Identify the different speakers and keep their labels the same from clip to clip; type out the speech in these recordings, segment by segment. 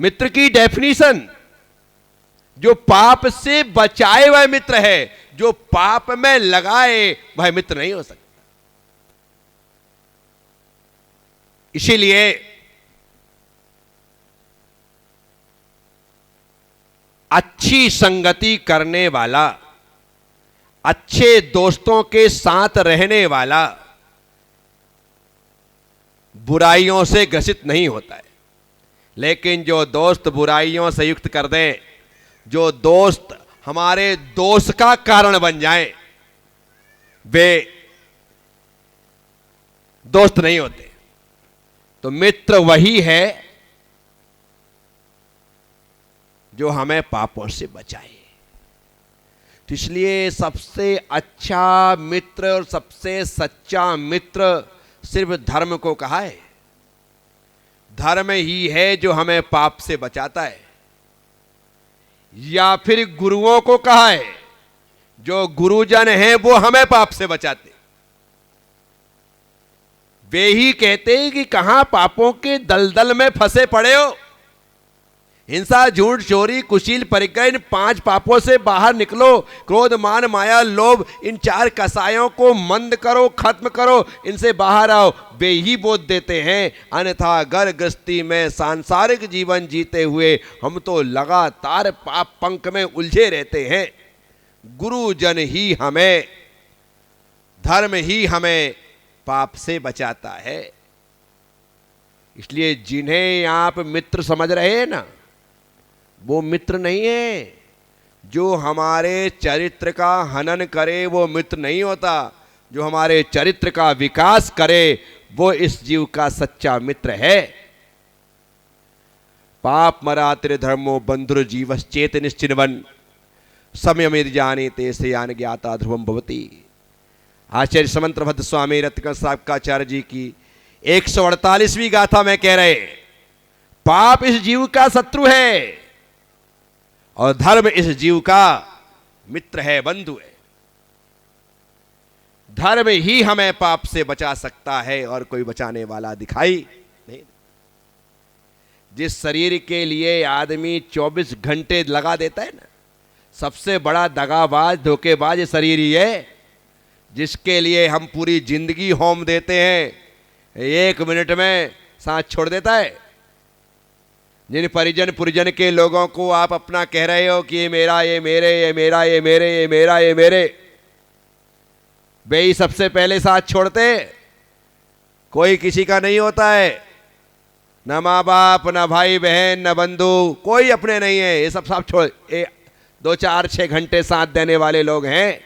Speaker 1: मित्र की डेफिनेशन, जो पाप से बचाए वह मित्र है, जो पाप में लगाए वह मित्र नहीं हो सकता। इसीलिए अच्छी संगति करने वाला, अच्छे दोस्तों के साथ रहने वाला बुराइयों से ग्रसित नहीं होता है। लेकिन जो दोस्त बुराइयों से युक्त कर दें, जो दोस्त हमारे दोष का कारण बन जाएं, वे दोस्त नहीं होते। तो मित्र वही है जो हमें पापों से बचाए। तो इसलिए सबसे अच्छा मित्र और सबसे सच्चा मित्र सिर्फ धर्म को कहा है। धर्म ही है जो हमें पाप से बचाता है। या फिर गुरुओं को कहा है, जो गुरुजन हैं वो हमें पाप से बचाते। वे ही कहते हैं कि कहां पापों के दलदल में फंसे पड़े हो, हिंसा, झूठ, चोरी, कुशील, परिग्रह, इन 5 पापों से बाहर निकलो। क्रोध, मान, माया, लोभ, इन 4 कसायों को मंद करो, खत्म करो, इनसे बाहर आओ। वे ही बोध देते हैं। अन्यथा घर गृहस्थी में सांसारिक जीवन जीते हुए हम तो लगातार पाप पंख में उलझे रहते हैं। गुरुजन ही हमें, धर्म ही हमें पाप से बचाता है। इसलिए जिन्हें आप मित्र समझ रहे हैं ना, वो मित्र नहीं है। जो हमारे चरित्र का हनन करे वो मित्र नहीं होता। जो हमारे चरित्र का विकास करे वो इस जीव का सच्चा मित्र है। पाप मरातिर धर्मो बंधुर जीवस चेत निश्चिन्वन समयमिर जाने ते से यान ज्ञाता ध्रुवम भवती। आचार्य समंत्रभद्र स्वामी रत्न साहबकाचार्य जी की 148वीं गाथा में कह रहे, पाप इस जीव का शत्रु है और धर्म इस जीव का मित्र है, बंधु है। धर्म ही हमें पाप से बचा सकता है और कोई बचाने वाला दिखाई नहीं। जिस शरीर के लिए आदमी 24 घंटे लगा देता है ना, सबसे बड़ा दगाबाज, धोखेबाज शरीर ही है। जिसके लिए हम पूरी जिंदगी होम देते हैं, 1 मिनट में सांस छोड़ देता है। जिन परिजन पुरिजन के लोगों को आप अपना कह रहे हो कि ये मेरा, ये मेरे, ये मेरा, ये मेरे, ये मेरा, ये मेरे, वे ही सबसे पहले साथ छोड़ते। कोई किसी का नहीं होता है, न माँ बाप, न भाई बहन, न बंधु, कोई अपने नहीं है। ये सब छोड़, 2 4 6 घंटे साथ देने वाले लोग हैं,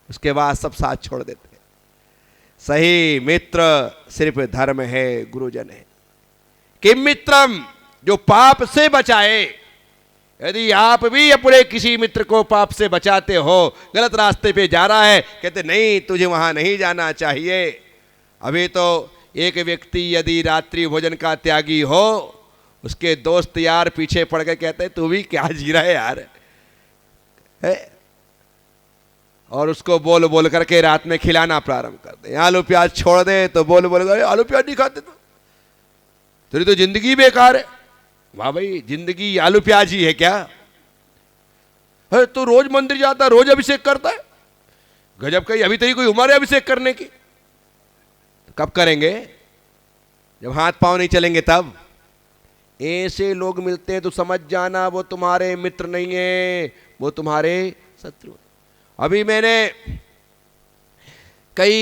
Speaker 1: उसके बाद सब साथ छोड़ देते हैं। सही मित्र सिर्फ धर्म है, गुरुजन है। किम मित्रम, जो पाप से बचाए। यदि आप भी अपने किसी मित्र को पाप से बचाते हो, गलत रास्ते पे जा रहा है, कहते नहीं तुझे वहां नहीं जाना चाहिए। अभी तो एक व्यक्ति यदि रात्रि भोजन का त्यागी हो, उसके दोस्त यार पीछे पड़ के कहते तू भी क्या जी रहा है यार, है? और उसको बोल बोल करके रात में खिलाना प्रारंभ कर दे। आलू प्याज छोड़ दे तो बोल बोल आलू प्याज नहीं खाते तो तेरी तो जिंदगी बेकार है। वाह भाई, जिंदगी आलू प्याज ही है क्या? है तो रोज मंदिर जाता है, रोज अभिषेक करता है, गजब का। अभी तेरी कोई उम्र है अभिषेक करने की? तो कब करेंगे? जब हाथ पांव नहीं चलेंगे तब। ऐसे लोग मिलते हैं तो समझ जाना वो तुम्हारे मित्र नहीं है, वो तुम्हारे शत्रु। अभी मैंने कई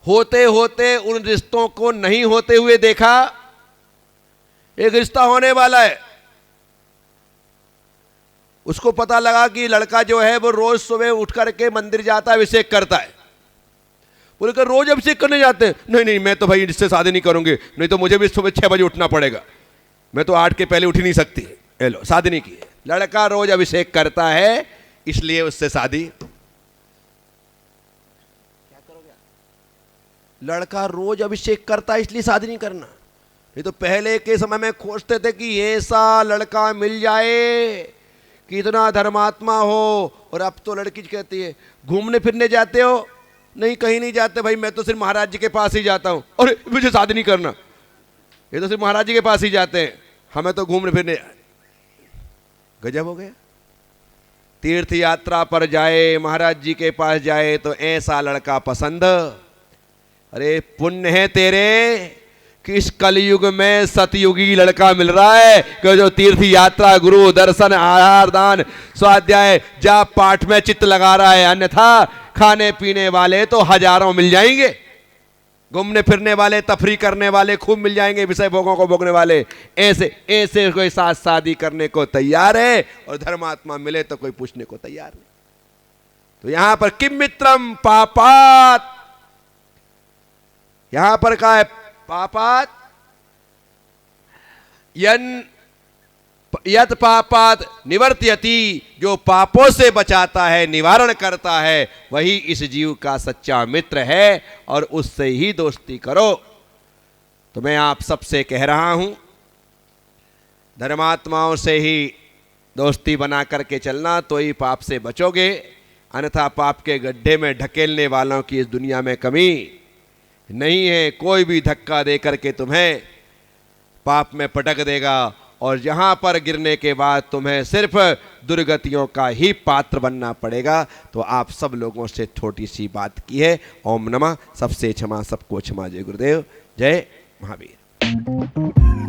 Speaker 1: होते होते उन रिश्तों को नहीं होते हुए देखा। एक रिश्ता होने वाला है, उसको पता लगा कि लड़का जो है वो रोज सुबह उठ करके मंदिर जाता है, अभिषेक करता है। बोले कि रोज अभिषेक करने जाते हैं? नहीं नहीं, मैं तो भाई इससे शादी नहीं करूंगी, नहीं तो मुझे भी सुबह 6 बजे उठना पड़ेगा, मैं तो 8 के पहले उठ ही नहीं सकती। लो, शादी नहीं की। लड़का रोज अभिषेक करता है, इसलिए उससे शादी। क्या करोगे? लड़का रोज अभिषेक करता है इसलिए शादी नहीं करना। नहीं तो पहले के समय में खोजते थे कि ऐसा लड़का मिल जाए कि इतना धर्मात्मा हो, और अब तो लड़की कहती है घूमने फिरने जाते हो? नहीं, कहीं नहीं जाते भाई, मैं तो सिर्फ महाराज जी के पास ही जाता हूं। और मुझे शादी नहीं करना, ये तो सिर्फ महाराज जी के पास ही जाते हैं। हमें तो घूमने फिरने, गजब हो गया। तीर्थ यात्रा पर जाए, महाराज जी के पास जाए तो ऐसा लड़का पसंद। अरे पुण्य है तेरे कि इस कलयुग में सतयुगी लड़का मिल रहा है कि जो तीर्थ यात्रा, गुरु दर्शन, आहार दान, स्वाध्याय, जाप पाठ में चित्त लगा रहा है। अन्यथा खाने पीने वाले तो हजारों मिल जाएंगे, घूमने फिरने वाले, तफरी करने वाले खूब मिल जाएंगे, विषय भोगों को भोगने वाले। ऐसे ऐसे कोई साथ शादी करने को तैयार है और धर्मात्मा मिले तो कोई पूछने को तैयार नहीं। तो यहां पर किम मित्रम पापात, यहां पर क्या है? पापात यत पापात निवर्त्यति, जो पापों से बचाता है, निवारण करता है, वही इस जीव का सच्चा मित्र है और उससे ही दोस्ती करो। तो मैं आप सबसे कह रहा हूं, धर्मात्माओं से ही दोस्ती बना करके चलना तो ही पाप से बचोगे, अन्यथा पाप के गड्ढे में ढकेलने वालों की इस दुनिया में कमी नहीं है। कोई भी धक्का दे करके तुम्हें पाप में पटक देगा और जहां पर गिरने के बाद तुम्हें सिर्फ दुर्गतियों का ही पात्र बनना पड़ेगा। तो आप सब लोगों से छोटी सी बात की है। ओम नमः, सबसे क्षमा, सबको क्षमा। जय गुरुदेव, जय महावीर।